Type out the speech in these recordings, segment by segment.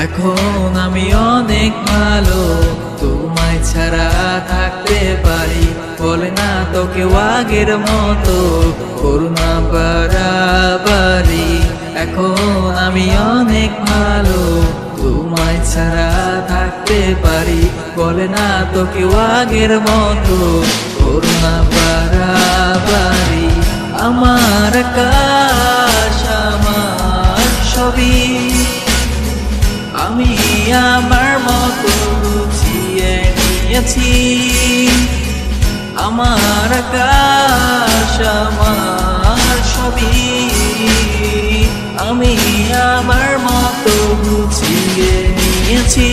এখন আমি অনেক ভালো, তোমায় ছাড়া থাকতে পারি। বলে না তো কেউ আগের মতো, করুণা বাড়াবাড়ি। এখন আমি অনেক ভালো, তোমায় ছাড়া থাকতে পারি। বলে না তো কেউ আগের মতো, করুণা বাড়াবাড়ি। আমার আকাশ আমার সবই, আমি আমার মতো গুছিয়ে নিয়েছি। আমার আকাশ আমার সবই, আমি আমার মতো গুছিয়ে নিয়েছি।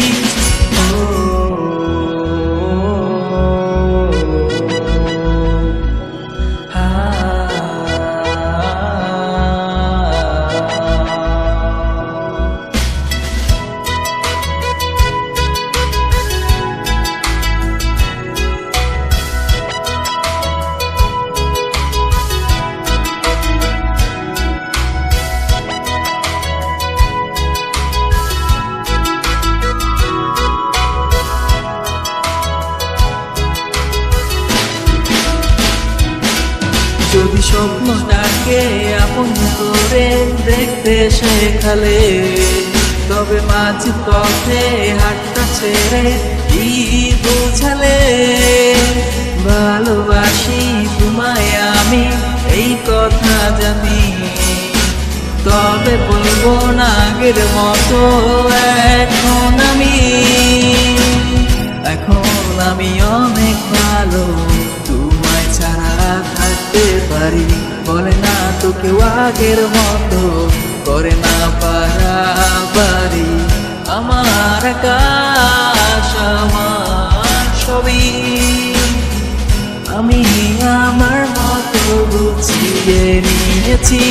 যদি স্বপ্নটাকে আপন করে দেখতে শেখালে, তবে মাঝ পথে হাতটা ছেড়ে কি বোঝালে? ভালোবাসি তোমায় আমি, এই কথা জানি, তবে বলবো না আগের মতো। এখন আমি অনেক ভালো, তোমায় ছাড়া থাকতে পারি। বলে না তো কেউ আগের মতো, করে না পারাবারি। আমার আকাশ আমার সবই, আমি আমার মতো গুছিয়ে নিয়েছি।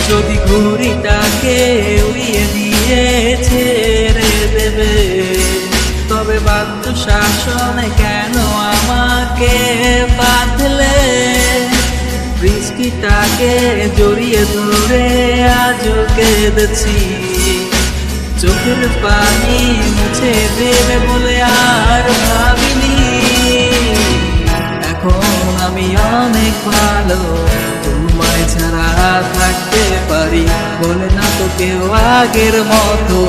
যদি ঘুড়িটাকে উড়িয়ে দিয়ে ছেড়ে দেবে, তবে বাধ্য শাসনে কেন আমাকে বাঁধলে? বৃষ্টিটাকে জড়িয়ে ধরে আজও কেঁদেছি, চোখের পানি মুছে দেবে বলে আর ভাবিনি। এখন আমি অনেক ভালো, তোমায় ছাড়া থাকতে পারি। বলে না তো কেউ আগের মতো,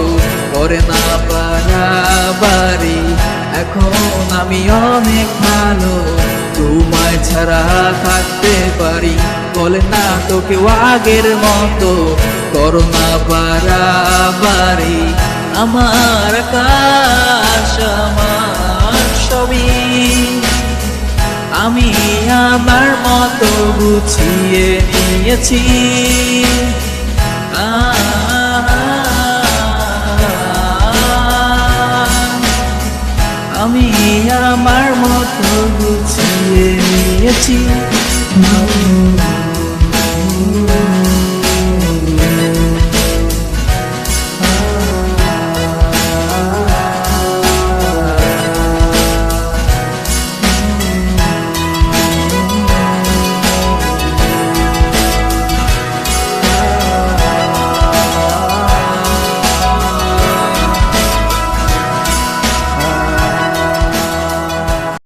করে না পারাবারি। এখন আমি অনেক ভালো, তোমায় ছাড়া থাকতে পারি। বলে না তো কেউ আগের মতো, করো না পারাবারি। আমার আকাশ আমার সবই, আমি আমার মতো গুছিয়ে নিয়েছি। আমি আমার মতো গুছিয়ে নিয়েছি।